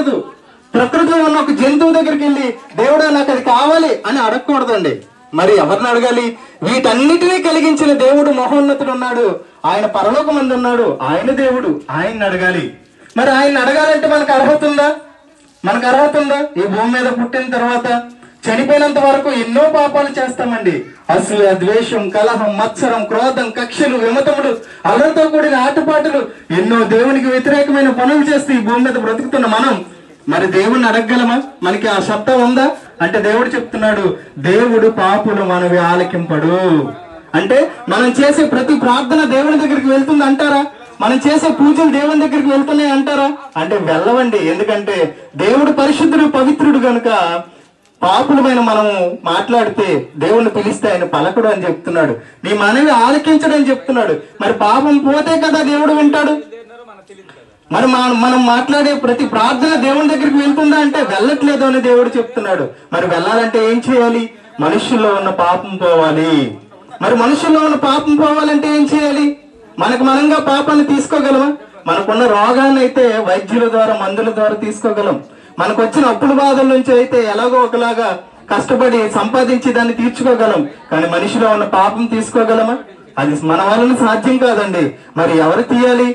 అడగకూడదు. ప్రకృతిలో ఉన్న ఒక జంతువు దగ్గరికి వెళ్ళి దేవుడా నాకు అది కావాలి అని అడగకూడదండి. మరి ఎవరిని అడగాలి? వీటన్నిటినీ కలిగించిన దేవుడు మహోన్నతుడు ఉన్నాడు, ఆయన పరలోకమందు ఉన్నాడు, ఆయన దేవుడు, ఆయన్ని అడగాలి. మరి ఆయన్ని అడగాలంటే మనకు అర్హత ఉందా? మనకు అర్హత ఉందా? ఈ భూమి మీద పుట్టిన తర్వాత చనిపోయినంత వరకు ఎన్నో పాపాలు చేస్తామండి. అసూయ, ద్వేషం, కలహం, మత్సరం, క్రోధం, కక్షలు, విమతములు, అల్లరితో కూడిన ఆటపాటలు, ఎన్నో దేవునికి వ్యతిరేకమైన పనులు చేస్తూ ఈ భూమి మీద బ్రతుకుతున్న మనం మరి దేవుణ్ణి అడగగలమా? మనకి ఆ సత్తా ఉందా అంటే దేవుడు చెప్తున్నాడు, దేవుడు పాపులు మనవి ఆలకింపడు. అంటే మనం చేసే ప్రతి ప్రార్థన దేవుని దగ్గరికి వెళ్తుంది అంటారా? మనం చేసే పూజలు దేవుని దగ్గరికి వెళ్తున్నాయి అంటారా? అంటే వెళ్ళవండి. ఎందుకంటే దేవుడు పరిశుద్ధుడు, పవిత్రుడు గనుక పాపులమైన మనము మాట్లాడితే దేవుణ్ణి పిలిస్తే ఆయన పలకడు అని చెప్తున్నాడు. నీ మనవి ఆలకించడు అని చెప్తున్నాడు. మరి పాపం పోతే కదా దేవుడు వింటాడు. మరి మనం మాట్లాడే ప్రతి ప్రార్థన దేవుని దగ్గరికి వెళ్తుందా అంటే వెళ్ళట్లేదు అని దేవుడు చెప్తున్నాడు. మరి వెళ్ళాలంటే ఏం చేయాలి? మనుషుల్లో ఉన్న పాపం పోవాలి. మరి మనుషుల్లో ఉన్న పాపం పోవాలంటే ఏం చేయాలి? మనకు మనంగా పాపాన్ని తీసుకోగలమా? మనకున్న రోగాన్ని అయితే వైద్యుల ద్వారా, మందుల ద్వారా తీసుకోగలం. మనకు వచ్చిన అప్పుల బాధల నుంచి అయితే ఎలాగో ఒకలాగా కష్టపడి సంపాదించి దాన్ని తీర్చుకోగలం. కానీ మనిషిలో ఉన్న పాపం తీసుకోగలమా? అది మన వలన సాధ్యం కాదండి. మరి ఎవరు తీయాలి?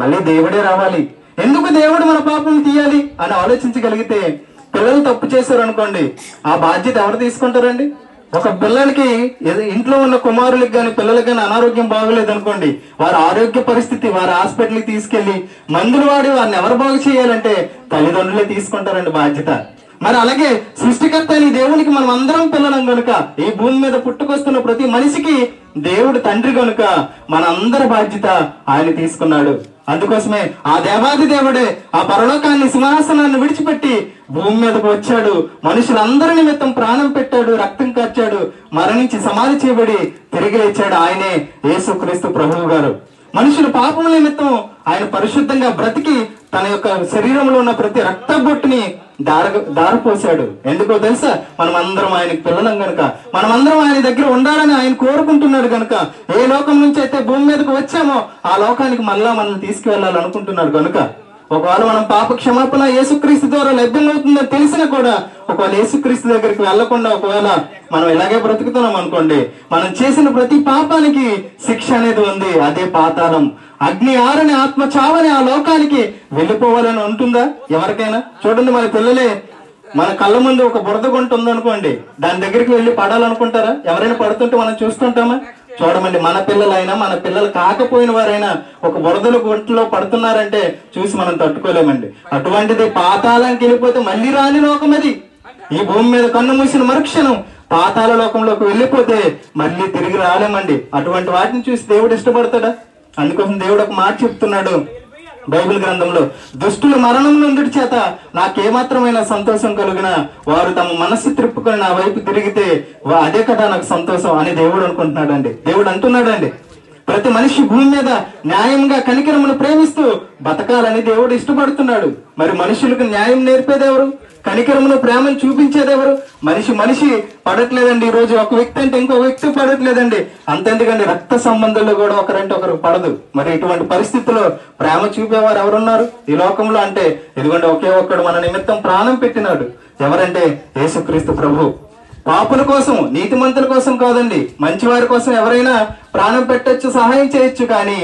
మళ్ళీ దేవుడే రావాలి. ఎందుకు దేవుడు మన పాపం తీయాలి అని ఆలోచించగలిగితే, పిల్లలు తప్పు చేశారు అనుకోండి, ఆ బాధ్యత ఎవరు తీసుకుంటారండి? ఒక పిల్లలకి ఇంట్లో ఉన్న కుమారులకు కానీ పిల్లలకి కానీ అనారోగ్యం బాగోలేదు అనుకోండి, వారి ఆరోగ్య పరిస్థితి వారి హాస్పిటల్కి తీసుకెళ్లి మందులు వాడి వారిని ఎవరు బాగు చేయాలంటే తల్లిదండ్రులే తీసుకుంటారండి బాధ్యత. మరి అలాగే సృష్టికర్త అని దేవునికి మనం అందరం పిల్లలం గనుక, ఈ భూమి మీద పుట్టుకొస్తున్న ప్రతి మనిషికి దేవుడు తండ్రి గనుక మన అందరి బాధ్యత ఆయన తీసుకున్నాడు. అందుకోసమే ఆ దేవాది దేవుడే ఆ పరలోకాన్ని, సింహాసనాన్ని విడిచిపెట్టి భూమి మీదకు వచ్చాడు. మనుషులందరి నిమిత్తం ప్రాణం పెట్టాడు, రక్తం కార్చాడు, మరణించి సమాధి చేయబడి తిరిగి లేచాడు. ఆయనే యేసుక్రీస్తు ప్రభువు గారు. మనుషుల పాపం నిమిత్తం ఆయన పరిశుద్ధంగా బ్రతికి తన యొక్క శరీరంలో ఉన్న ప్రతి రక్త బొట్టుని దారపోసాడు. ఎందుకో తెలుసా? మనం అందరం ఆయనకి పిల్లలం గనుక, మనమందరం ఆయన దగ్గర ఉండాలని ఆయన కోరుకుంటున్నాడు గనుక, ఏ లోకం నుంచి అయితే భూమి మీదకు వచ్చామో ఆ లోకానికి మళ్ళా మనల్ని తీసుకువెళ్ళాలనుకుంటున్నాడు గనుక, ఒకవేళ మనం పాప క్షమాపణ యేసుక్రీస్తు ద్వారా లభ్యమవుతుందని తెలిసినా కూడా ఒకవేళ యేసుక్రీస్తు దగ్గరికి వెళ్లకుండా ఒకవేళ మనం ఇలాగే బ్రతుకుతున్నాం అనుకోండి, మనం చేసిన ప్రతి పాపానికి శిక్ష అనేది ఉంది. అదే పాతాళం. అగ్ని ఆరని ఆత్మ చావని ఆ లోకానికి వెళ్ళిపోవాలని ఉంటుందా ఎవరికైనా? చూడండి, మన పిల్లలే మన కళ్ళ ముందు ఒక బురద గుంట ఉందనుకోండి, దాని దగ్గరికి వెళ్ళి పడాలనుకుంటారా? ఎవరైనా పడుతుంటే మనం చూస్తుంటామా? చూడమండి. మన పిల్లలైనా మన పిల్లలు కాకపోయిన వారైనా ఒక బురదల గుంటలో పడుతున్నారంటే చూసి మనం తట్టుకోలేమండి. అటువంటిది పాతాళానికి వెళ్ళిపోతే మళ్ళీ రాని లోకం అది. ఈ భూమి మీద కన్ను మూసిన మరుక్షణం పాతాళ లోకంలోకి వెళ్ళిపోతే మళ్ళీ తిరిగి రాలేమండి. అటువంటి వాటిని చూసి దేవుడు ఇష్టపడతాడా? అందుకోసం దేవుడు ఒక మాట చెప్తున్నాడు బైబిల్ గ్రంథంలో, దుష్టులు మరణం నొందుడి చేత నాకేమాత్రమైన సంతోషం కలుగునా వారు తమ మనస్సు త్రిప్పుకొని నా వైపు తిరిగితే అదే కదా నాకు సంతోషం అని దేవుడు అనుకుంటున్నాడు అండి. దేవుడు అంటున్నాడు, ప్రతి మనిషి భూమి మీద న్యాయంగా కనికరమును ప్రేమిస్తూ బతకాలని దేవుడు ఇష్టపడుతున్నాడు. మరి మనుషులకు న్యాయం నేర్పేదెవరు? కనికరమును ప్రేమను చూపించేదెవరు? మనిషి పడట్లేదండి. ఈ రోజు ఒక వ్యక్తి అంటే ఇంకో వ్యక్తి పడట్లేదండి. అంతెందుకండి, రక్త సంబంధంలో కూడా ఒకరంటే ఒకరు పడదు. మరి ఇటువంటి పరిస్థితుల్లో ప్రేమ చూపేవారు ఎవరున్నారు ఈ లోకంలో అంటే? ఇదిగోండి, ఒకే ఒక్కడు మన నిమిత్తం ప్రాణం పెట్టినాడు. ఎవరంటే యేసుక్రీస్తు ప్రభు. పాపుల కోసం, నీతిమంతుల కోసం కాదండి, మంచివారి కోసం ఎవరైనా ప్రాణం పెట్టొచ్చు, సహాయం చేయొచ్చు. కానీ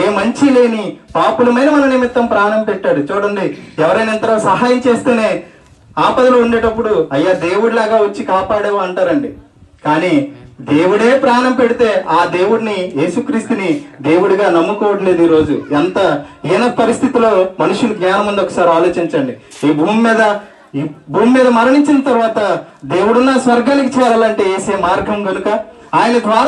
ఏ మంచి లేని పాపులమైన మన నిమిత్తం ప్రాణం పెట్టాడు. చూడండి, ఎవరైనా ఎంతలో సహాయం చేస్తేనే ఆపదలో ఉండేటప్పుడు అయ్యా దేవుడిలాగా వచ్చి కాపాడేవో అంటారండి. కానీ దేవుడే ప్రాణం పెడితే ఆ దేవుడిని, యేసుక్రీస్తుని దేవుడిగా నమ్ముకోవట్లేదు. ఈ రోజు ఎంత హీన పరిస్థితిలో మనుషులు జ్ఞానం ఉంది ఒకసారి ఆలోచించండి. ఈ భూమి మీద మరణించిన తర్వాత దేవుడున్న స్వర్గానికి చేరాలంటే వేసే మార్గం కనుక ఆయన ద్వారా